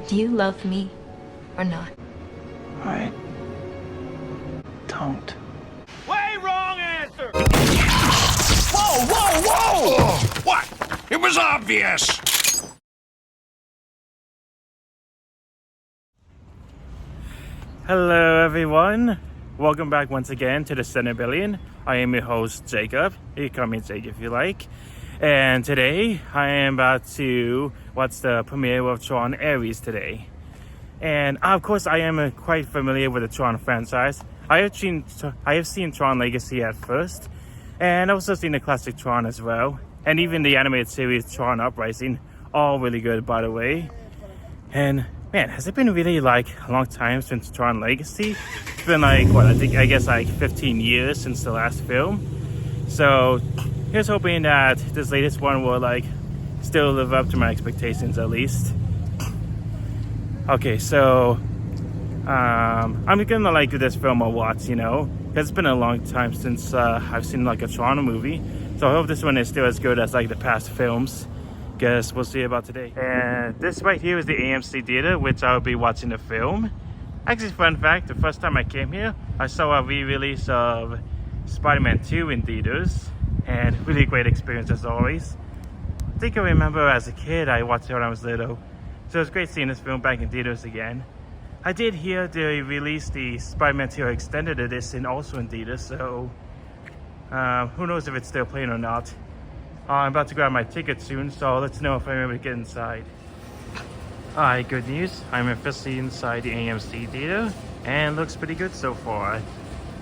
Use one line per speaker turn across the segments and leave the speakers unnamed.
Do you love me or not?
I don't.
Way wrong answer! Whoa, whoa, whoa!
Oh, what? It was obvious!
Hello everyone, welcome back once again to the Cinebillion. I am your host Jacob, you can call me Jake if you like. And today I am about to watch the premiere of Tron Ares today. And of course I am quite familiar with the Tron franchise. I have seen Tron Legacy at first, and I've also seen the classic Tron as well. And even the animated series Tron Uprising, all really good by the way. And man, has it been really like a long time since Tron Legacy? It's been like, what, I guess like 15 years since the last film. So here's hoping that this latest one will like still live up to my expectations at least. Okay, so I'm gonna like give this film a watch, you know, because it's been a long time since I've seen like a Tron movie. So I hope this one is still as good as like the past films. Guess we'll see about today. And this right here is the AMC theater which I'll be watching the film. Actually, fun fact, the first time I came here I saw a re-release of Spider-Man 2 in theaters, and really great experience as always. I think I remember as a kid I watched it when I was little, so it was great seeing this film back in theaters again. I did hear they released the Spider-Man 2 extended edition also in theaters, so who knows if it's still playing or not. I'm about to grab my ticket soon, so let's know if I'm able to get inside. Alright, good news. I'm officially inside the AMC theater, and looks pretty good so far.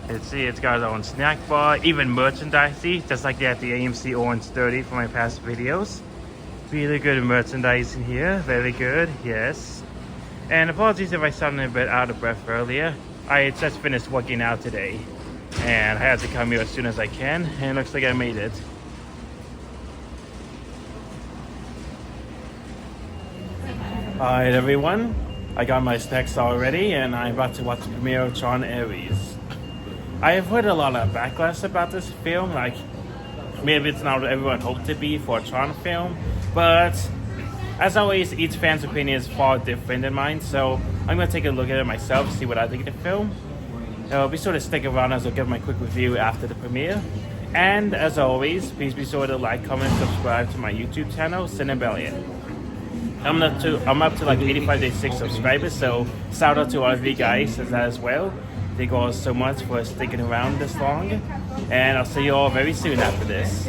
Let's see, it's got its own snack bar, even merchandise, just like at the AMC Orange 30 for my past videos. Really good merchandise in here, very good, yes. And apologies if I sounded a bit out of breath earlier. I just finished working out today, and I had to come here as soon as I can, and it looks like I made it. Alright everyone, I got my snacks already and I'm about to watch the premiere of Tron Ares. I have heard a lot of backlash about this film, like maybe it's not what everyone hoped to be for a Tron film, but as always each fan's opinion is far different than mine, so I'm going to take a look at it myself, see what I think of the film. Be sure to stick around as I'll give my quick review after the premiere. And as always, please be sure to like, comment, and subscribe to my YouTube channel, Cinebillion. I'm up to like 85-86 subscribers, so shout out to all of you guys as that as well. Thank you all so much for sticking around this long, and I'll see you all very soon after this.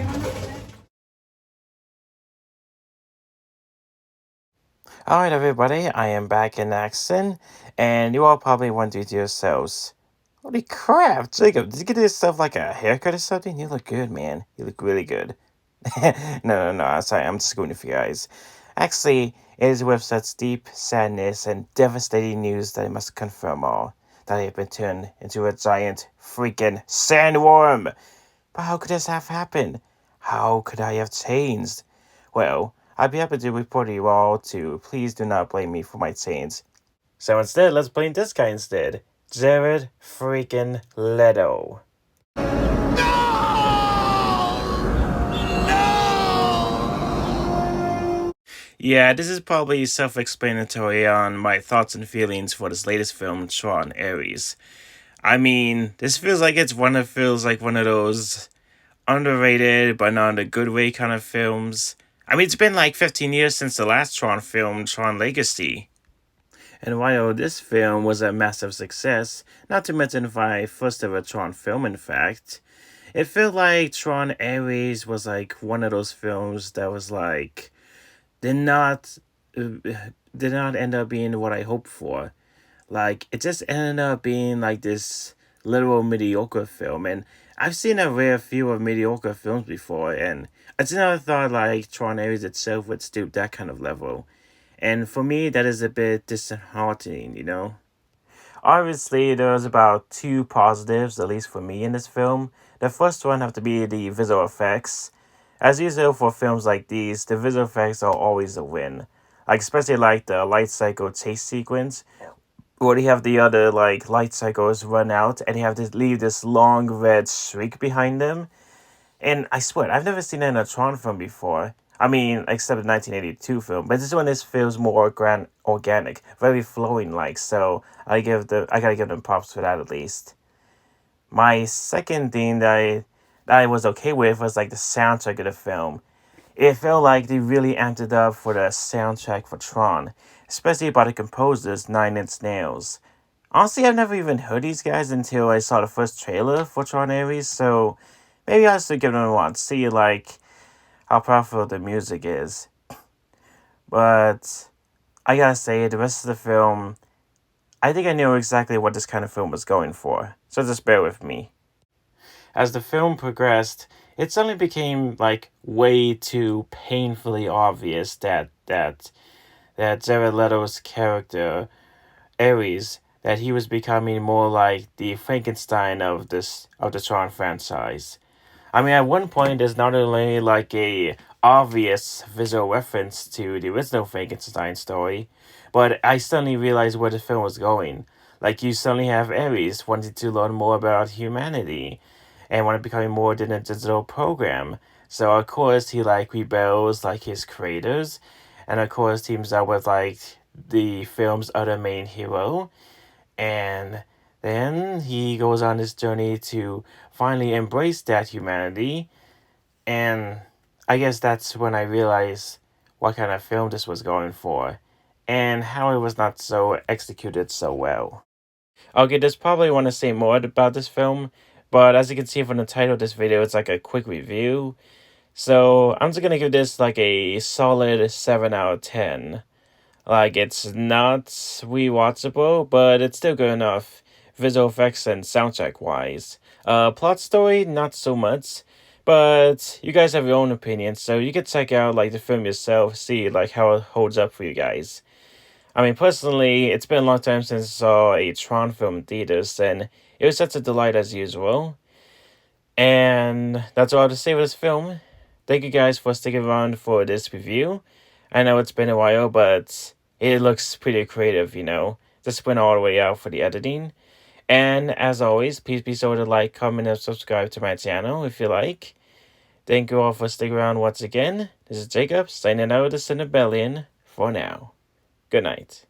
Alright everybody, I am back in action, and you all probably wondering to yourselves, holy crap, Jacob, did you get yourself like a haircut or something? You look good, man. You look really good. No, I'm sorry, I'm just going for you guys. Actually, it is with such deep sadness and devastating news that I must confirm all, that I have been turned into a giant freaking sandworm. But how could this have happened? How could I have changed? Well, I'd be happy to report to you all to please do not blame me for my change. So instead, let's blame this guy instead. Jared freaking Leto. Yeah, this is probably self-explanatory on my thoughts and feelings for this latest film, Tron Ares. I mean, this feels like one of those underrated but not in a good way kind of films. I mean, it's been like 15 years since the last Tron film, Tron Legacy. And while this film was a massive success, not to mention my first ever Tron film in fact, it felt like Tron Ares was like one of those films that was like, did not end up being what I hoped for. Like, it just ended up being like this literal mediocre film, and I've seen a rare few of mediocre films before, and I just never thought like Tron Ares itself would stoop that kind of level. And for me, that is a bit disheartening, you know? Obviously, there's about two positives, at least for me, in this film. The first one have to be the visual effects. As usual for films like these, the visual effects are always a win. Like, especially like the light cycle chase sequence, where they have the other like light cycles run out and they have to leave this long red streak behind them. And I swear, I've never seen that in a Tron film before. I mean, except the 1982 film, but this one feels more organic, very flowing like. So I gotta give them props for that at least. My second thing that I was okay with was like the soundtrack of the film. It felt like they really amped it up for the soundtrack for Tron, especially by the composers Nine Inch Nails. Honestly, I've never even heard these guys until I saw the first trailer for Tron Ares, so maybe I should give them a watch, see like how powerful the music is. But I gotta say, the rest of the film, I think I knew exactly what this kind of film was going for, so just bear with me. As the film progressed, it suddenly became like way too painfully obvious that Jared Leto's character, Ares, that he was becoming more like the Frankenstein of the Tron franchise. I mean, at one point, there's not only like a obvious visual reference to the original Frankenstein story, but I suddenly realized where the film was going. Like, you suddenly have Ares wanting to learn more about humanity and want to become more than a digital program. So, of course, he like rebels like his creators, and of course, teams up with like the film's other main hero, and then he goes on this journey to finally embrace that humanity. And I guess that's when I realized what kind of film this was going for and how it was not so executed so well. Okay, there's probably want to say more about this film, but as you can see from the title of this video, it's like a quick review. So I'm just gonna give this like a solid 7 out of 10. Like, it's not rewatchable, but it's still good enough, visual effects and soundtrack wise. Plot story, not so much, but you guys have your own opinions, so you can check out like the film yourself, see like how it holds up for you guys. I mean, personally, it's been a long time since I saw a Tron film in theaters, and it was such a delight as usual. And that's all I have to say for this film. Thank you guys for sticking around for this review. I know it's been a while, but it looks pretty creative, you know. Just went all the way out for the editing. And as always, please be sure to like, comment, and subscribe to my channel if you like. Thank you all for sticking around once again. This is Jacob, signing out of the Cinnabellion for now. Good night.